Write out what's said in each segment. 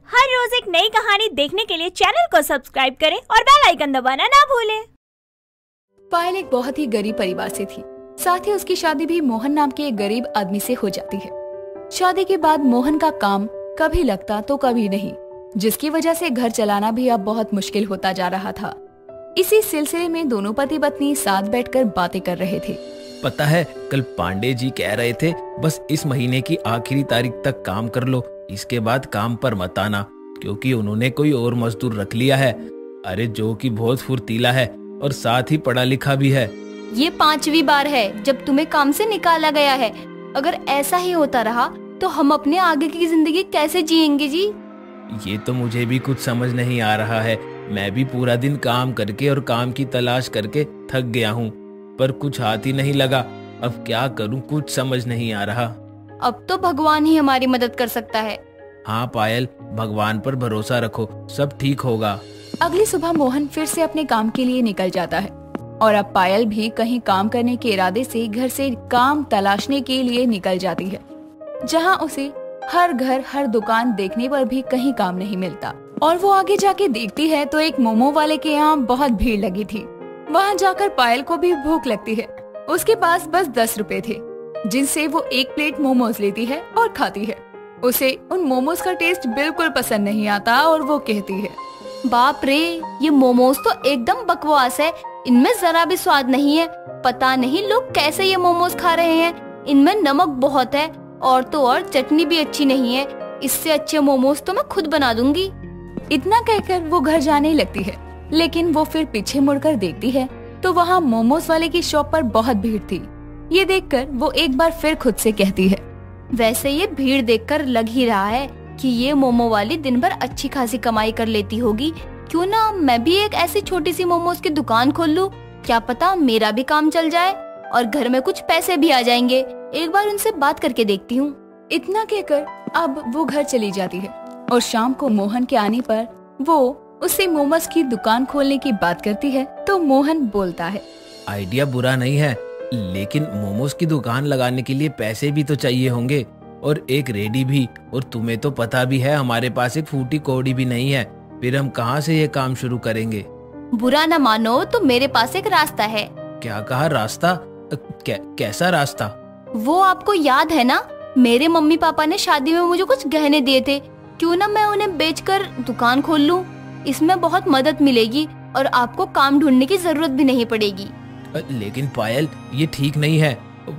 हर रोज एक नई कहानी देखने के लिए चैनल को सब्सक्राइब करें और बेल आइकन दबाना ना भूलें। पायल एक बहुत ही गरीब परिवार से थी। साथ ही उसकी शादी भी मोहन नाम के एक गरीब आदमी से हो जाती है। शादी के बाद मोहन का काम कभी लगता तो कभी नहीं, जिसकी वजह से घर चलाना भी अब बहुत मुश्किल होता जा रहा था। इसी सिलसिले में दोनों पति पत्नी साथ बैठकर बातें कर रहे थे। पता है, कल पांडे जी कह रहे थे बस इस महीने की आखिरी तारीख तक काम कर लो, इसके बाद काम पर मत आना, क्योंकि उन्होंने कोई और मजदूर रख लिया है। अरे जो कि बहुत फुर्तीला है और साथ ही पढ़ा लिखा भी है। ये 5वीं बार है जब तुम्हें काम से निकाला गया है। अगर ऐसा ही होता रहा तो हम अपने आगे की जिंदगी कैसे जिएंगे जी? ये तो मुझे भी कुछ समझ नहीं आ रहा है। मैं भी पूरा दिन काम करके और काम की तलाश करके थक गया हूँ, पर कुछ हाथ ही नहीं लगा। अब क्या करूँ, कुछ समझ नहीं आ रहा। अब तो भगवान ही हमारी मदद कर सकता है। हाँ पायल, भगवान पर भरोसा रखो, सब ठीक होगा। अगली सुबह मोहन फिर से अपने काम के लिए निकल जाता है और अब पायल भी कहीं काम करने के इरादे से घर से काम तलाशने के लिए निकल जाती है, जहाँ उसे हर घर हर दुकान देखने पर भी कहीं काम नहीं मिलता। और वो आगे जाके देखती है तो एक मोमो वाले के यहाँ बहुत भीड़ लगी थी। वहाँ जाकर पायल को भी भूख लगती है। उसके पास बस 10 रुपए थे, जिनसे वो एक प्लेट मोमोज लेती है और खाती है। उसे उन मोमोज का टेस्ट बिल्कुल पसंद नहीं आता और वो कहती है, बाप रे, ये मोमोज तो एकदम बकवास है। इनमें जरा भी स्वाद नहीं है। पता नहीं लोग कैसे ये मोमोज खा रहे हैं। इनमें नमक बहुत है और तो और चटनी भी अच्छी नहीं है। इससे अच्छे मोमोज तो मैं खुद बना दूंगी। इतना कहकर वो घर जाने लगती है, लेकिन वो फिर पीछे मुड़कर देखती है तो वहाँ मोमोज वाले की शॉप पर बहुत भीड़ थी। ये देखकर वो एक बार फिर खुद से कहती है, वैसे ये भीड़ देखकर लग ही रहा है कि ये मोमो वाली दिन भर अच्छी खासी कमाई कर लेती होगी। क्यों ना मैं भी एक ऐसी छोटी सी मोमोज की दुकान खोल लूं? क्या पता मेरा भी काम चल जाए और घर में कुछ पैसे भी आ जाएंगे। एक बार उनसे बात करके देखती हूँ। इतना कहकर अब वो घर चली जाती है और शाम को मोहन के आने पर वो उससे मोमोज की दुकान खोलने की बात करती है तो मोहन बोलता है, आइडिया बुरा नहीं है, लेकिन मोमोज की दुकान लगाने के लिए पैसे भी तो चाहिए होंगे और एक रेडी भी। और तुम्हें तो पता भी है हमारे पास एक फूटी कौड़ी भी नहीं है, फिर हम कहाँ से ये काम शुरू करेंगे? बुरा न मानो तो मेरे पास एक रास्ता है। क्या कहा, रास्ता? कैसा रास्ता? वो आपको याद है ना, मेरे मम्मी पापा ने शादी में मुझे कुछ गहने दिए थे। क्यों ना मैं उन्हें बेचकर दुकान खोल लूं? इसमें बहुत मदद मिलेगी और आपको काम ढूंढने की जरूरत भी नहीं पड़ेगी। लेकिन पायल, ये ठीक नहीं है।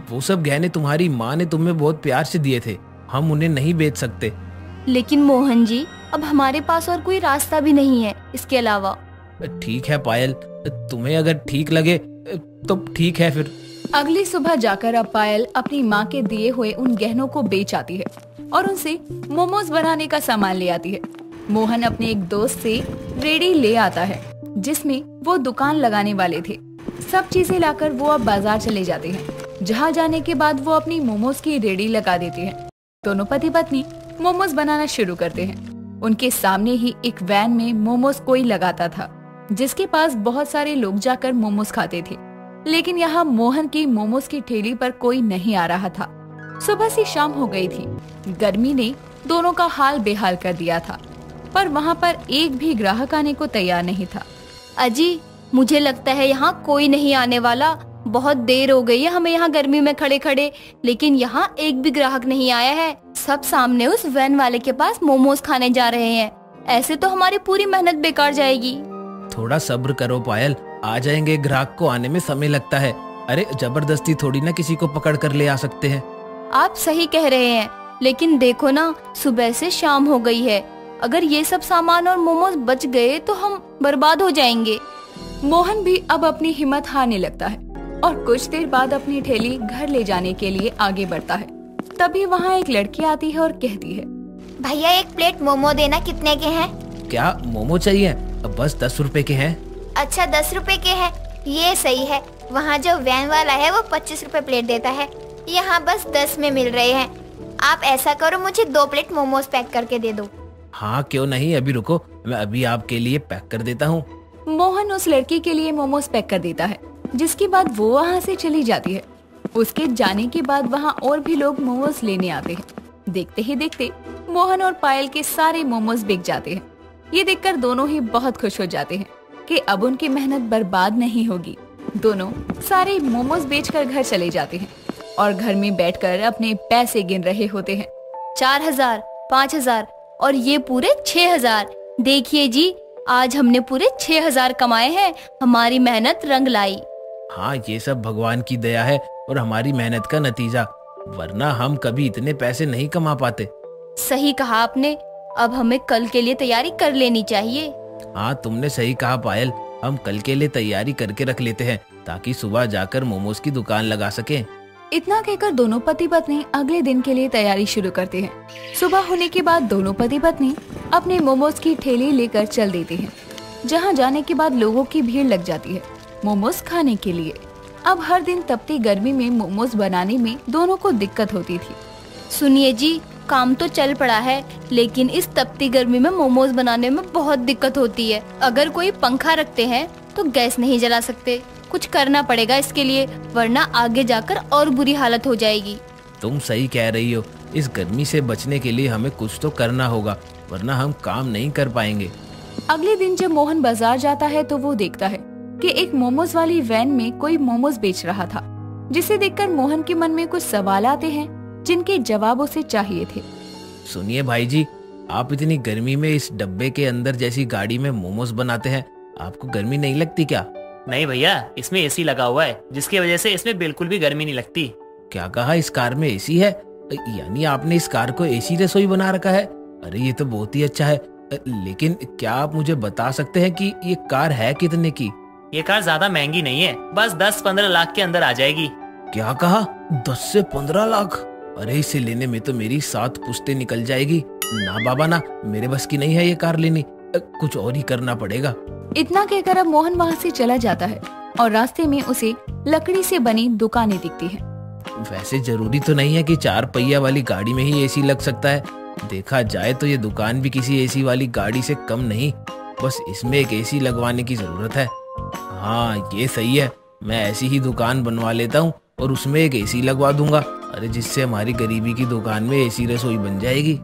वो सब गहने तुम्हारी माँ ने तुम्हें बहुत प्यार से दिए थे, हम उन्हें नहीं बेच सकते। लेकिन मोहन जी, अब हमारे पास और कोई रास्ता भी नहीं है इसके अलावा। ठीक है पायल, तुम्हें अगर ठीक लगे तो ठीक है फिर। अगली सुबह जाकर अब पायल अपनी माँ के दिए हुए उन गहनों को बेच आती है और उनसे मोमोज बनाने का सामान ले आती है। मोहन अपने एक दोस्त से रेडी ले आता है, जिसमें वो दुकान लगाने वाले थे। सब चीजें लाकर वो अब बाजार चले जाते हैं, जहाँ जाने के बाद वो अपनी मोमोज की रेडी लगा देते हैं। दोनों पति पत्नी मोमोज बनाना शुरू करते हैं। उनके सामने ही एक वैन में मोमोज कोई लगाता था, जिसके पास बहुत सारे लोग जाकर मोमोज खाते थे। लेकिन यहाँ मोहन की मोमोज की ठेली पर कोई नहीं आ रहा था। सुबह से शाम हो गई थी। गर्मी ने दोनों का हाल बेहाल कर दिया था, पर वहाँ पर एक भी ग्राहक आने को तैयार नहीं था। अजी, मुझे लगता है यहाँ कोई नहीं आने वाला। बहुत देर हो गई है हमें यहाँ गर्मी में खड़े खड़े, लेकिन यहाँ एक भी ग्राहक नहीं आया है। सब सामने उस वैन वाले के पास मोमोज खाने जा रहे हैं। ऐसे तो हमारी पूरी मेहनत बेकार जाएगी। थोड़ा सब्र करो पायल, आ जाएंगे। ग्राहक को आने में समय लगता है। अरे जबरदस्ती थोड़ी ना किसी को पकड़ कर ले आ सकते हैं। आप सही कह रहे हैं, लेकिन देखो ना, सुबह से शाम हो गई है। अगर ये सब सामान और मोमोज बच गए तो हम बर्बाद हो जाएंगे। मोहन भी अब अपनी हिम्मत हारने लगता है और कुछ देर बाद अपनी ठेली घर ले जाने के लिए आगे बढ़ता है। तभी वहाँ एक लड़की आती है और कहती है, भैया एक प्लेट मोमो देना, कितने के हैं? क्या मोमो चाहिए? बस 10 रुपए के हैं। अच्छा 10 रुपए के हैं, ये सही है। वहाँ जो वैन वाला है वो 25 रुपए प्लेट देता है, यहाँ बस 10 में मिल रहे हैं। आप ऐसा करो, मुझे 2 प्लेट मोमोज पैक करके दे दो। हाँ क्यों नहीं, अभी रुको, मैं अभी आपके लिए पैक कर देता हूँ। मोहन उस लड़की के लिए मोमोज पैक कर देता है, जिसके बाद वो वहाँ से चली जाती है। उसके जाने के बाद वहाँ और भी लोग मोमोज लेने आते हैं, देखते ही देखते मोहन और पायल के सारे मोमोज बिक जाते हैं। ये देखकर दोनों ही बहुत खुश हो जाते हैं कि अब उनकी मेहनत बर्बाद नहीं होगी। दोनों सारे मोमोज बेचकर घर चले जाते हैं और घर में बैठकर अपने पैसे गिन रहे होते हैं। 4000, 5000 और ये पूरे 6000। देखिए जी, आज हमने पूरे 6000 कमाए हैं। हमारी मेहनत रंग लाई। हाँ, ये सब भगवान की दया है और हमारी मेहनत का नतीजा, वरना हम कभी इतने पैसे नहीं कमा पाते। सही कहा आपने। अब हमें कल के लिए तैयारी कर लेनी चाहिए। हाँ, तुमने सही कहा पायल। हम कल के लिए तैयारी करके रख लेते हैं ताकि सुबह जाकर मोमोज की दुकान लगा सकें। इतना कहकर दोनों पति पत्नी अगले दिन के लिए तैयारी शुरू करते हैं। सुबह होने के बाद दोनों पति पत्नी अपने मोमोज की ठेली लेकर चल देते हैं, जहां जाने के बाद लोगों की भीड़ लग जाती है मोमोज खाने के लिए। अब हर दिन तपती गर्मी में मोमोज बनाने में दोनों को दिक्कत होती थी। सुनिए जी, काम तो चल पड़ा है, लेकिन इस तपती गर्मी में मोमोज बनाने में बहुत दिक्कत होती है। अगर कोई पंखा रखते हैं तो गैस नहीं जला सकते। कुछ करना पड़ेगा इसके लिए, वरना आगे जाकर और बुरी हालत हो जाएगी। तुम सही कह रही हो। इस गर्मी से बचने के लिए हमें कुछ तो करना होगा, वरना हम काम नहीं कर पाएंगे। अगले दिन जब मोहन बाजार जाता है तो वो देखता है कि एक मोमोज वाली वैन में कोई मोमोज बेच रहा था, जिसे देखकर मोहन के मन में कुछ सवाल आते हैं जिनके जवाब उसे चाहिए थे। सुनिए भाई जी, आप इतनी गर्मी में इस डब्बे के अंदर जैसी गाड़ी में मोमोज बनाते हैं, आपको गर्मी नहीं लगती क्या? नहीं भैया, इसमें एसी लगा हुआ है, जिसकी वजह से इसमें बिल्कुल भी गर्मी नहीं लगती। क्या कहा? इस कार में एसी है? यानी आपने इस कार को एसी रसोई बना रखा है? अरे ये तो बहुत ही अच्छा है। लेकिन क्या आप मुझे बता सकते हैं कि ये कार है कितने की? ये कार ज्यादा महंगी नहीं है, बस 10-15 लाख के अंदर आ जाएगी। क्या कहा? 10 से 15 लाख? अरे इसे लेने में तो मेरी 7 पुश्तें निकल जाएगी। ना बाबा ना, मेरे बस की नहीं है ये कार लेनी। कुछ और ही करना पड़ेगा। इतना कहकर अब मोहन वहाँ से चला जाता है और रास्ते में उसे लकड़ी से बनी दुकानें दिखती हैं। वैसे जरूरी तो नहीं है कि 4 पहिया वाली गाड़ी में ही एसी लग सकता है। देखा जाए तो ये दुकान भी किसी एसी वाली गाड़ी से कम नहीं, बस इसमें एक एसी लगवाने की जरूरत है। हाँ, ये सही है। मैं ऐसी ही दुकान बनवा लेता हूँ और उसमें एक एसी लगवा दूंगा। अरे जिससे हमारी गरीबी की दुकान में एसी रसोई बन जाएगी।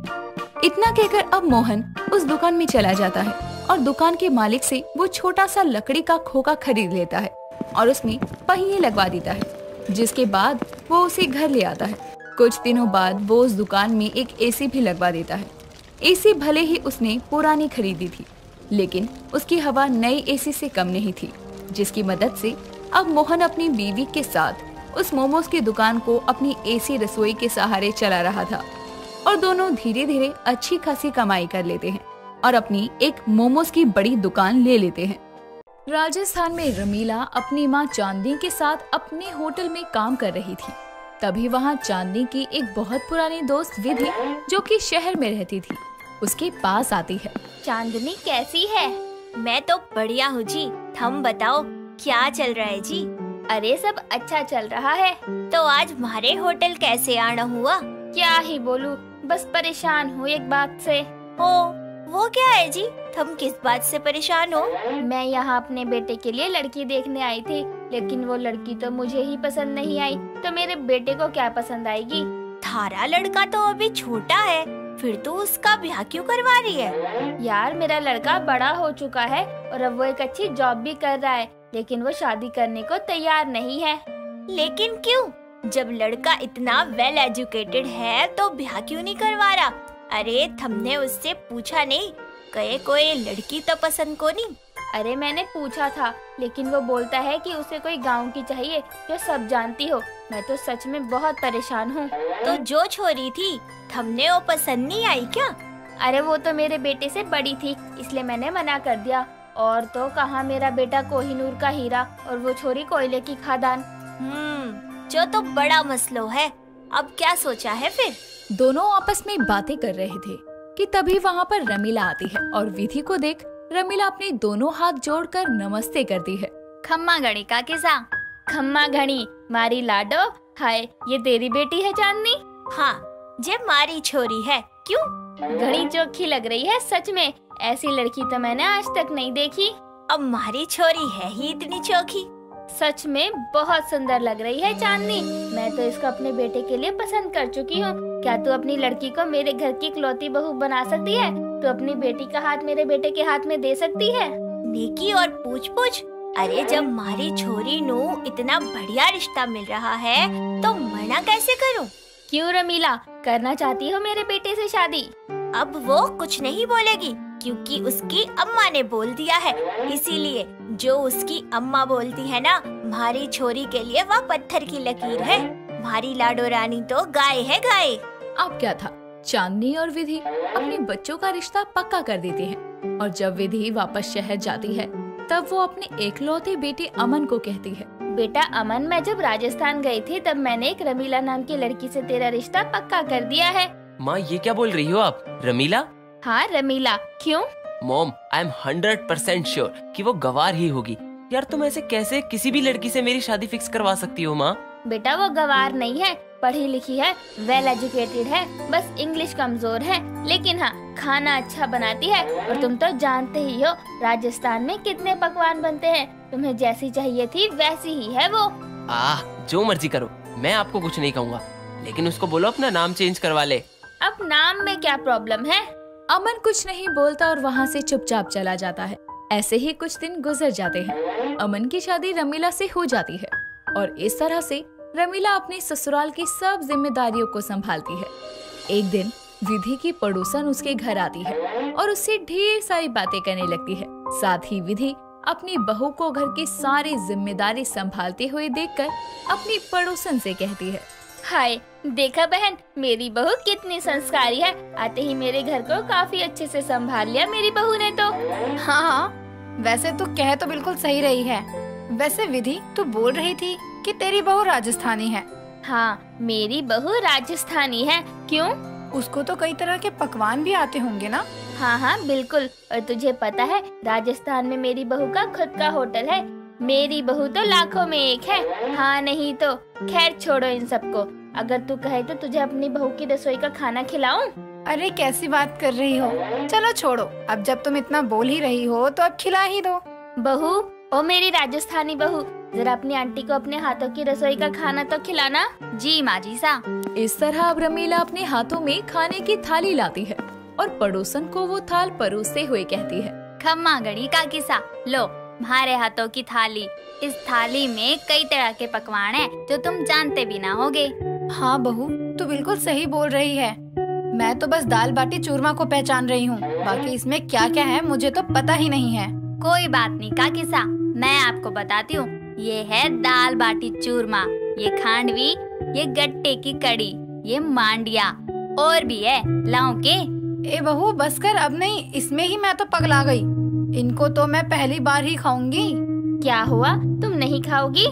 इतना कहकर अब मोहन उस दुकान में चला जाता है और दुकान के मालिक से वो छोटा सा लकड़ी का खोखा खरीद लेता है और उसमें पहिए लगवा देता है, जिसके बाद वो उसे घर ले आता है। कुछ दिनों बाद वो उस दुकान में एक एसी भी लगवा देता है। एसी भले ही उसने पुरानी खरीदी थी, लेकिन उसकी हवा नई एसी से कम नहीं थी, जिसकी मदद से अब मोहन अपनी बीवी के साथ उस मोमोज की दुकान को अपनी एसी रसोई के सहारे चला रहा था और दोनों धीरे धीरे अच्छी खासी कमाई कर लेते हैं और अपनी एक मोमोज की बड़ी दुकान ले लेते हैं। राजस्थान में रमीला अपनी माँ चांदनी के साथ अपने होटल में काम कर रही थी। तभी वहाँ चांदनी की एक बहुत पुरानी दोस्त विधि, जो कि शहर में रहती थी, उसके पास आती है। चांदनी कैसी है? मैं तो बढ़िया हूँ जी। तुम बताओ क्या चल रहा है जी? अरे सब अच्छा चल रहा है। तो आज हमारे होटल कैसे आना हुआ? क्या ही बोलूं, बस परेशान हूँ एक बात से। वो क्या है जी? तुम किस बात से परेशान हो? मैं यहाँ अपने बेटे के लिए लड़की देखने आई थी, लेकिन वो लड़की तो मुझे ही पसंद नहीं आई, तो मेरे बेटे को क्या पसंद आएगी? थारा लड़का तो अभी छोटा है, फिर तो उसका ब्याह क्यों करवा रही है? यार मेरा लड़का बड़ा हो चुका है और अब वो एक अच्छी जॉब भी कर रहा है, लेकिन वो शादी करने को तैयार नहीं है। लेकिन क्यों? जब लड़का इतना वेल एजुकेटेड है तो ब्याह क्यों नहीं करवा रहा? अरे तुमने उससे पूछा नहीं? कहे कोई लड़की तो पसंद को नहीं? अरे मैंने पूछा था, लेकिन वो बोलता है कि उसे कोई गांव की चाहिए जो सब जानती हो। मैं तो सच में बहुत परेशान हूँ। तो जो छोरी थी तुमने वो पसंद नहीं आई क्या? अरे वो तो मेरे बेटे से बड़ी थी, इसलिए मैंने मना कर दिया। और तो कहाँ मेरा बेटा कोहिनूर का हीरा और वो छोरी कोयले की खादान। जो तो बड़ा मसलो है। अब क्या सोचा है फिर? दोनों आपस में बातें कर रहे थे कि तभी वहाँ पर रमीला आती है और विधि को देख रमीला अपने दोनों हाथ जोड़कर नमस्ते करती है। खम्मा घड़ी का किसा? खम्मा घड़ी मारी लाडो। हाय, ये तेरी बेटी है चांदनी? हाँ, जे मारी छोरी है। क्यों? घड़ी चोखी लग रही है सच में। ऐसी लड़की तो मैंने आज तक नहीं देखी। अब मारी छोरी है ही इतनी चोखी? सच में बहुत सुंदर लग रही है चांदनी। मैं तो इसको अपने बेटे के लिए पसंद कर चुकी हूँ। क्या तू अपनी लड़की को मेरे घर की इकलौती बहू बना सकती है? तू अपनी बेटी का हाथ मेरे बेटे के हाथ में दे सकती है? नेकी और पूछ पूछ। अरे जब मारी छोरी नु इतना बढ़िया रिश्ता मिल रहा है तो मना कैसे करूं? क्यों रमीला, करना चाहती हो मेरे बेटे से शादी? अब वो कुछ नहीं बोलेगी क्योंकि उसकी अम्मा ने बोल दिया है। इसीलिए जो उसकी अम्मा बोलती है ना, मारी छोरी के लिए वह पत्थर की लकीर है। मारी लाडो रानी तो गाय है गाय। अब क्या था, चांदनी और विधि अपने बच्चों का रिश्ता पक्का कर देते हैं। और जब विधि वापस शहर जाती है तब वो अपने एकलौते बेटे अमन को कहती है, बेटा अमन, मैं जब राजस्थान गई थी तब मैंने एक रमीला नाम की लड़की से तेरा रिश्ता पक्का कर दिया है। माँ, ये क्या बोल रही हो आप? रमीला? हाँ रमीला। क्यों? मॉम, आई एम 100% श्योर कि वो गवार ही होगी। यार तुम ऐसे कैसे किसी भी लड़की से मेरी शादी फिक्स करवा सकती हो माँ? बेटा वो गवार नहीं है, पढ़ी लिखी है, वेल एजुकेटेड है, बस इंग्लिश कमजोर है, लेकिन हाँ खाना अच्छा बनाती है। और तुम तो जानते ही हो राजस्थान में कितने पकवान बनते हैं। तुम्हें जैसी चाहिए थी वैसी ही है वो। जो मर्जी करो, मैं आपको कुछ नहीं कहूँगा, लेकिन उसको बोलो अपना नाम चेंज करवा ले। अब नाम में क्या प्रॉब्लम है? अमन कुछ नहीं बोलता और वहाँ से चुपचाप चला जाता है। ऐसे ही कुछ दिन गुजर जाते हैं। अमन की शादी रमीला से हो जाती है और इस तरह से रमीला अपने ससुराल की सब जिम्मेदारियों को संभालती है। एक दिन विधि की पड़ोसन उसके घर आती है और उससे ढेर सारी बातें करने लगती है। साथ ही विधि अपनी बहू को घर की सारी जिम्मेदारी संभालते हुए देखकर अपनी पड़ोसन से कहती है, हाय देखा बहन, मेरी बहू कितनी संस्कारी है। आते ही मेरे घर को काफी अच्छे से संभाल लिया मेरी बहू ने तो। हाँ, वैसे तो कह तो बिल्कुल सही रही है। वैसे विधि, तू बोल रही थी कि तेरी बहू राजस्थानी है। हाँ, मेरी बहू राजस्थानी है। क्यों? उसको तो कई तरह के पकवान भी आते होंगे ना? हाँ बिल्कुल। और तुझे पता है राजस्थान में मेरी बहू का खुद का होटल है। मेरी बहू तो लाखों में एक है। हाँ नहीं तो खैर छोड़ो इन सबको। अगर तू कहे तो तुझे अपनी बहू की रसोई का खाना खिलाऊं? अरे कैसी बात कर रही हो, चलो छोड़ो। अब जब तुम इतना बोल ही रही हो तो अब खिला ही दो। बहू, ओ मेरी राजस्थानी बहू, जरा अपनी आंटी को अपने हाथों की रसोई का खाना तो खिलाना। जी माँ जी सा। इस तरह अब रमीला अपने हाथों में खाने की थाली लाती है और पड़ोसन को वो थाल परोसते हुए कहती है, खम्मा गड़ी का किस्सा, लो तुम्हारे हाथों की थाली। इस थाली में कई तरह के पकवान हैं जो तुम जानते भी ना होगे। हाँ बहू, तू बिल्कुल सही बोल रही है। मैं तो बस दाल बाटी चूरमा को पहचान रही हूँ, बाकी इसमें क्या क्या है मुझे तो पता ही नहीं है। कोई बात नहीं का किस्सा, मैं आपको बताती हूँ। ये है दाल बाटी चूरमा, ये खांडवी, ये गट्टे की कड़ी, ये मांडिया, और भी है लाऊं के? ए बहू बस कर, अब नहीं, इसमें ही मैं तो पगला गई। इनको तो मैं पहली बार ही खाऊंगी। क्या हुआ, तुम नहीं खाओगी?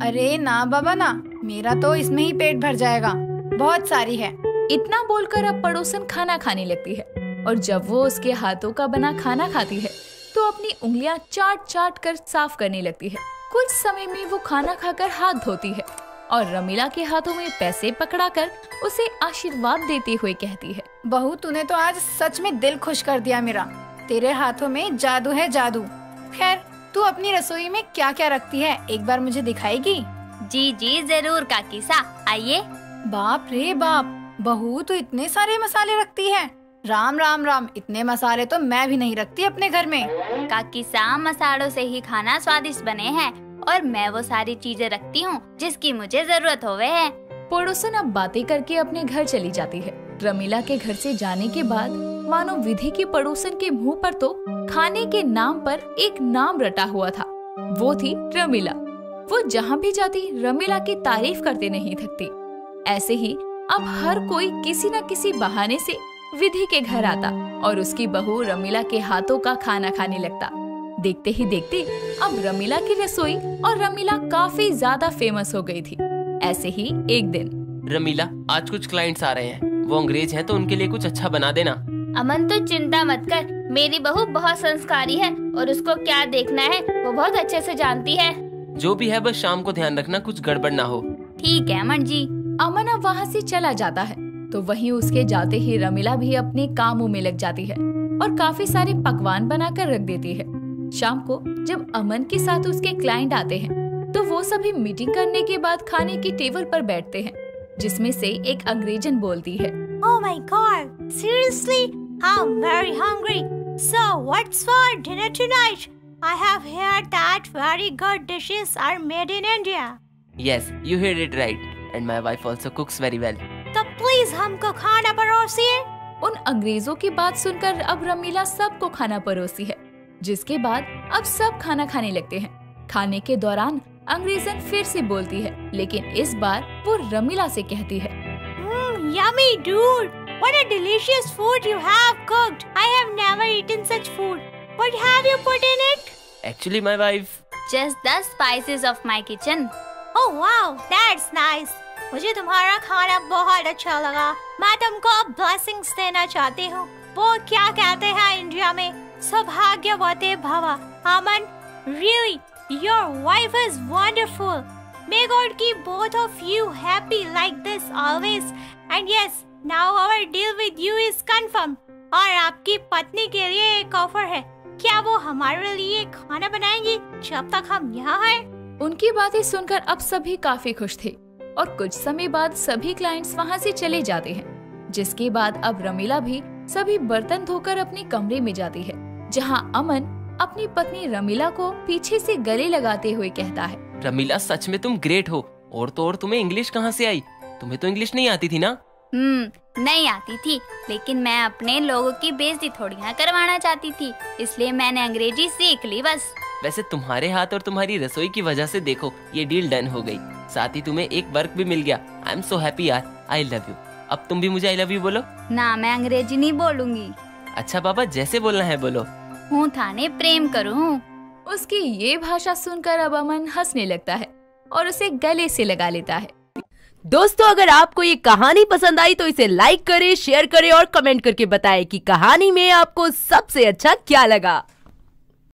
अरे ना बाबा ना, मेरा तो इसमें ही पेट भर जाएगा, बहुत सारी है। इतना बोलकर अब पड़ोसन खाना खाने लगती है और जब वो उसके हाथों का बना खाना खाती है तो अपनी उंगलियां चाट चाट कर साफ करने लगती है। कुछ समय में वो खाना खाकर हाथ धोती है और रमीला के हाथों में पैसे पकड़ाकर उसे आशीर्वाद देते हुए कहती है, बहू तूने तो आज सच में दिल खुश कर दिया मेरा। तेरे हाथों में जादू है जादू। खैर तू अपनी रसोई में क्या क्या रखती है, एक बार मुझे दिखाएगी? जी जी जरूर काकी सा, आइए। बाप रे बाप, बहू तो इतने सारे मसाले रखती है। राम राम राम, इतने मसाले तो मैं भी नहीं रखती अपने घर में। काकी सा, मसालों से ही खाना स्वादिष्ट बने हैं और मैं वो सारी चीजें रखती हूँ जिसकी मुझे जरूरत होवे है। पड़ोसन अब बातें करके अपने घर चली जाती है। रमीला के घर से जाने के बाद मानो विधि के पड़ोसन के मुंह पर तो खाने के नाम पर एक नाम रटा हुआ था, वो थी रमीला। वो जहाँ भी जाती रमीला की तारीफ करते नहीं थकती। ऐसे ही अब हर कोई किसी न किसी बहाने से विधि के घर आता और उसकी बहू रमीला के हाथों का खाना खाने लगता। देखते ही देखते अब रमीला की रसोई और रमीला काफी ज्यादा फेमस हो गई थी। ऐसे ही एक दिन, रमीला आज कुछ क्लाइंट्स आ रहे हैं, वो अंग्रेज हैं तो उनके लिए कुछ अच्छा बना देना। अमन तो चिंता मत कर, मेरी बहू बहुत संस्कारी है और उसको क्या देखना है वो बहुत अच्छे से जानती है। जो भी है बस शाम को ध्यान रखना कुछ गड़बड़ ना हो। ठीक है अमन जी। अमन अब वहाँ से चला जाता है तो वहीं उसके जाते ही रमीला भी अपने कामों में लग जाती है और काफी सारे पकवान बनाकर रख देती है। शाम को जब अमन के साथ उसके क्लाइंट आते हैं तो वो सभी मीटिंग करने के बाद खाने की टेबल पर बैठते हैं, जिसमें से एक अंग्रेजन बोलती है, Oh my God! Seriously? I'm very hungry. So what's for dinner tonight? I have heard that very good dishes are made in India. Yes, you heard it right. And my wife also cooks very well. तो please हमको खाना परोसिए। उन अंग्रेजों की बात सुनकर अब रमीला सबको खाना परोसी है, जिसके बाद अब सब खाना खाने लगते हैं। खाने के दौरान अंग्रेजन फिर से बोलती है, लेकिन इस बार वो रमीला से कहती है, Yummy dude! What a delicious food you have cooked. I have never eaten such food. What have you put in it? Actually, my wife. Just the spices of my kitchen. Oh wow, that's nice. मुझे तुम्हारा खाना बहुत अच्छा लगा। मैं तुमको blessings देना चाहती हूँ। वो क्या कहते हैं इंडिया में, सौभाग्यवती भव। अमन, really, your wife is wonderful. May God keep both of you happy like this always. And yes, now our deal with you is confirmed. और आपकी पत्नी के लिए एक ऑफर है। क्या वो हमारे लिए खाना बनाएंगी जब तक हम यहाँ हैं? उनकी बातें सुनकर अब सभी काफी खुश थे और कुछ समय बाद सभी क्लाइंट्स वहाँ से चले जाते हैं, जिसके बाद अब रमीला भी सभी बर्तन धोकर अपने कमरे में जाती है, जहाँ अमन अपनी पत्नी रमीला को पीछे से गले लगाते हुए कहता है, रमीला सच में तुम ग्रेट हो। और तो और तुम्हें इंग्लिश कहाँ से आई? तुम्हें तो इंग्लिश नहीं आती थी ना? नहीं आती थी, लेकिन मैं अपने लोगों की बेइज्जती थोड़ी ना करवाना चाहती थी, इसलिए मैंने अंग्रेजी सीख ली बस। वैसे तुम्हारे हाथ और तुम्हारी रसोई की वजह से देखो ये डील डन हो गई, साथ ही तुम्हें एक वर्क भी मिल गया। आई एम सो हैप्पी यार, आई लव यू। अब तुम भी मुझे आई लव यू बोलो। ना, मैं अंग्रेजी नहीं बोलूंगी। अच्छा बाबा, जैसे बोलना है बोलो। हूँ थाने प्रेम करूँ। उसकी ये भाषा सुनकर अब अमन हंसने लगता है और उसे गले से लगा लेता है। दोस्तों, अगर आपको ये कहानी पसंद आई तो इसे लाइक करें, शेयर करें और कमेंट करके बताएं कि कहानी में आपको सबसे अच्छा क्या लगा।